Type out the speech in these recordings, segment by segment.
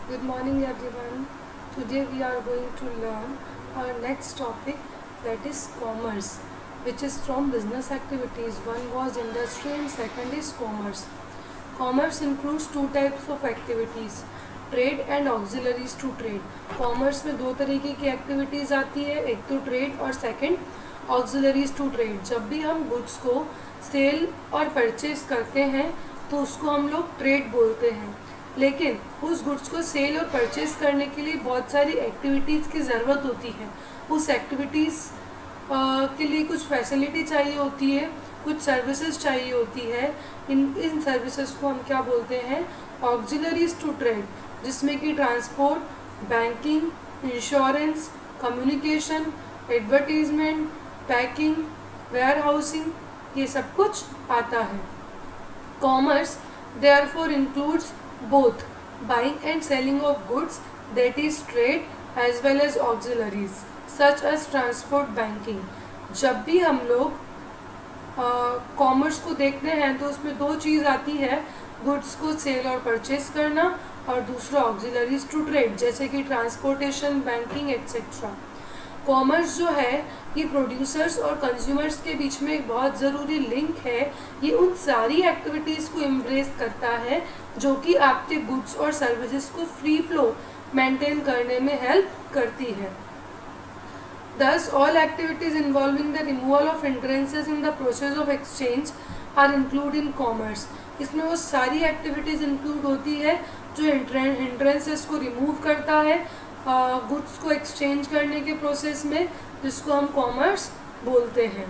Good morning everyone. Today we are going to learn our next topic, that is commerce, which is from business activities. One was industry and second is commerce. Commerce includes two types of activities, trade and auxiliaries to trade. Commerce में दो तरीके की activities आती है, एक तो trade और second auxiliaries to trade. जब भी हम गुड्स को सेल और परचेज करते हैं तो उसको हम लोग ट्रेड बोलते हैं, लेकिन उस गुड्स को सेल और परचेज करने के लिए बहुत सारी एक्टिविटीज़ की ज़रूरत होती है. उस एक्टिविटीज़ के लिए कुछ फैसिलिटी चाहिए होती है, कुछ सर्विसेज चाहिए होती है. इन सर्विसेज को हम क्या बोलते हैं? ऑक्सिलरीज टू ट्रेड, जिसमें कि transport, banking, insurance, communication, advertisement, packing, warehousing, ये सब कुछ आता है. Commerce therefore includes both buying and selling of goods, that is trade, as well as auxiliaries such as transport, banking. जब भी हम लोग कॉमर्स को देखते हैं तो उसमें दो चीज़ आती है, गुड्स को सेल और परचेज करना, और दूसरा ऑक्सिलरीज टू ट्रेड, जैसे कि ट्रांसपोर्टेशन, बैंकिंग एक्सेट्रा. कॉमर्स जो है ये प्रोड्यूसर्स और कंज्यूमर्स के बीच में एक बहुत ज़रूरी लिंक है. ये उन सारी एक्टिविटीज़ को एम्ब्रेस करता है जो कि आपके गुड्स और सर्विसेज को फ्री फ्लो मेंटेन करने में हेल्प करती है. Thus, all activities involving the removal of hindrances in the process of exchange are included in commerce. इसमें वो सारी एक्टिविटीज़ इंक्लूड होती है जो हिंड्रेंसेस को रिमूव करता है गुड्स को एक्सचेंज करने के प्रोसेस में, जिसको हम कॉमर्स बोलते हैं.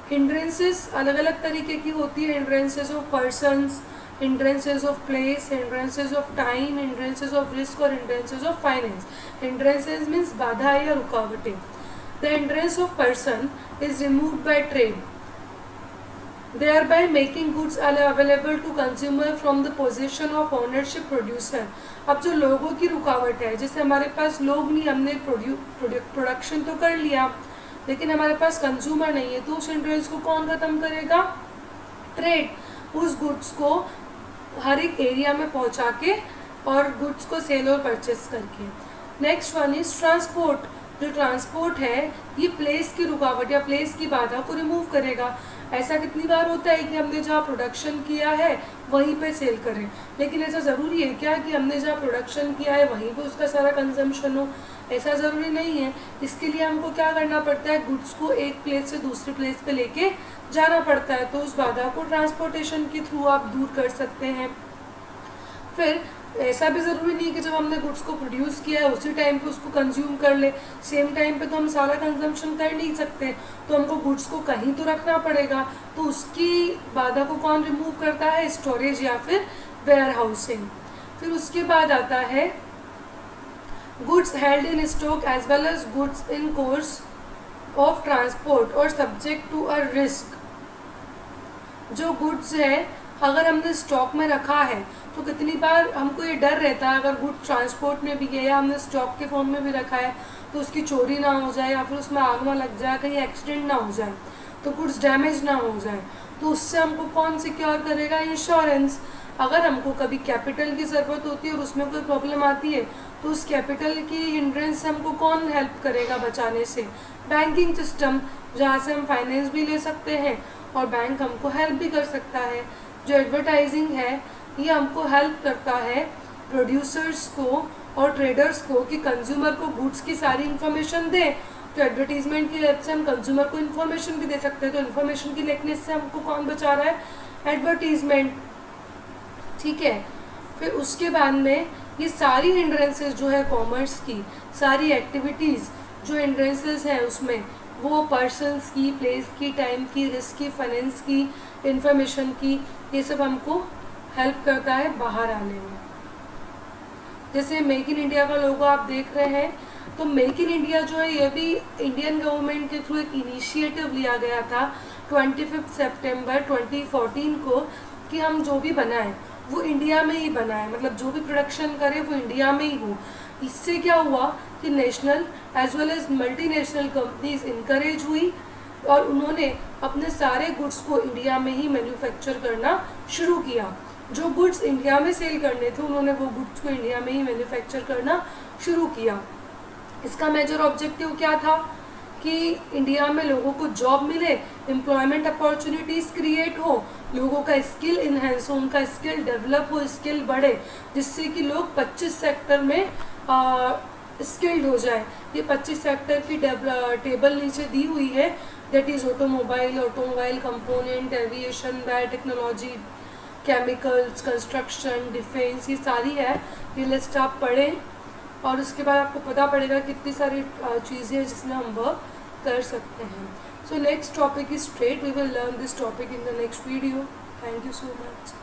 हिंड्रेंसेस अलग अलग तरीके की होती है. Hindrances of persons, hindrances of place, hindrances of time, hindrances of risk और hindrances of finance. Hindrances means बाधा या रुकावटें. The hindrance of person is removed by trade, thereby making goods available to consumer from the position of ownership producer. अब जो लोगों की रुकावट है, जैसे हमारे पास लोग नहीं, हमने प्रोडक्शन तो कर लिया लेकिन हमारे पास कंज्यूमर नहीं है, तो उस हिंड्रेंस को कौन ख़त्म करेगा? ट्रेड. उस गुड्स को हर एक एरिया में पहुंचा के और गुड्स को सेल और परचेस करके. Next one is transport. जो ट्रांसपोर्ट है ये प्लेस की रुकावट या प्लेस की बाधा को रिमूव करेगा. ऐसा कितनी बार होता है कि हमने जहाँ प्रोडक्शन किया है वहीं पे सेल करें, लेकिन ऐसा ज़रूरी है क्या कि हमने जहाँ प्रोडक्शन किया है वहीं पे उसका सारा कंजम्पशन हो? ऐसा ज़रूरी नहीं है. इसके लिए हमको क्या करना पड़ता है? गुड्स को एक प्लेस से दूसरी प्लेस पे लेके जाना पड़ता है, तो उस बाधा को ट्रांसपोर्टेशन के थ्रू आप दूर कर सकते हैं. फिर ऐसा भी ज़रूरी नहीं कि जब हमने गुड्स को प्रोड्यूस किया है उसी टाइम पे उसको कंज्यूम कर ले. सेम टाइम पे तो हम सारा कंजम्पशन कर नहीं सकते, तो हमको गुड्स को कहीं तो रखना पड़ेगा. तो उसकी बाधा को कौन रिमूव करता है? स्टोरेज या फिर वेयर हाउसिंग. फिर उसके बाद आता है goods held in stock as well as goods in course of transport और सब्जेक्ट टू अ रिस्क. जो गुड्स है अगर हमने स्टॉक में रखा है तो कितनी बार हमको ये डर रहता है, अगर गुड ट्रांसपोर्ट में भी गया, हमने स्टॉक के फॉर्म में भी रखा है, तो उसकी चोरी ना हो जाए या फिर उसमें आग ना लग जाए, कहीं एक्सीडेंट ना हो जाए, तो गुड्स डैमेज ना हो जाए, तो उससे हमको कौन सिक्योर करेगा? इंश्योरेंस. अगर हमको कभी कैपिटल की ज़रूरत होती है और उसमें कोई प्रॉब्लम आती है तो उस कैपिटल की हिंड्रेंस से हमको कौन हेल्प करेगा बचाने से? बैंकिंग सिस्टम, जहाँ से हम फाइनेंस भी ले सकते हैं और बैंक हमको हेल्प भी कर सकता है. जो एडवर्टाइजिंग है ये हमको हेल्प करता है प्रोड्यूसर्स को और ट्रेडर्स को कि कंज्यूमर को गुड्स की सारी इन्फॉर्मेशन दें. तो एडवर्टीजमेंट की हेल्प से हम कंज्यूमर को इन्फॉर्मेशन भी दे सकते हैं. तो इन्फॉर्मेशन की लेकनेस से हमको कौन बचा रहा है? एडवर्टीजमेंट. ठीक है. फिर उसके बाद में ये सारी हिंड्रेंसेस जो है कॉमर्स की, सारी एक्टिविटीज़ जो हिंड्रेंसेस हैं उसमें वो पर्सन्स की, प्लेस की, टाइम की, रिस्क की, फाइनेंस की, इंफॉर्मेशन की, ये सब हमको हेल्प करता है बाहर आने में. जैसे मेक इन इंडिया का लोगो आप देख रहे हैं, तो मेक इन इंडिया जो है ये भी इंडियन गवर्नमेंट के थ्रू एक इनिशिएटिव लिया गया था 25 सितंबर 2014 को, कि हम जो भी बनाएं वो इंडिया में ही बनाएं, मतलब जो भी प्रोडक्शन करें वो इंडिया में ही हो. इससे क्या हुआ कि national as well as multinational companies encourage हुई और उन्होंने अपने सारे गुड्स को इंडिया में ही मैन्युफैक्चर करना शुरू किया. जो गुड्स इंडिया में सेल करने थे उन्होंने वो गुड्स को इंडिया में ही मैन्युफैक्चर करना शुरू किया। इसका मेजर ऑब्जेक्टिव क्या था कि इंडिया में लोगों को जॉब मिले, एम्प्लॉयमेंट अपॉर्चुनिटीज़ क्रिएट हो, लोगों का स्किल इन्हेंस हो, उनका स्किल डेवलप हो, स्किल बढ़े, जिससे कि लोग 25 सेक्टर में स्किल्ड हो जाए। ये 25 सेक्टर की टेबल नीचे दी हुई है, that is automobile component, aviation, biotechnology, chemicals, construction, defence, ये सारी है। ये लिस्ट आप पढ़ें और उसके बाद आपको पता पड़ेगा कितनी सारी चीज़ें हैं जिसमें हम वर्क कर सकते हैं। So next topic is trade. We will learn this topic in the next video. Thank you so much.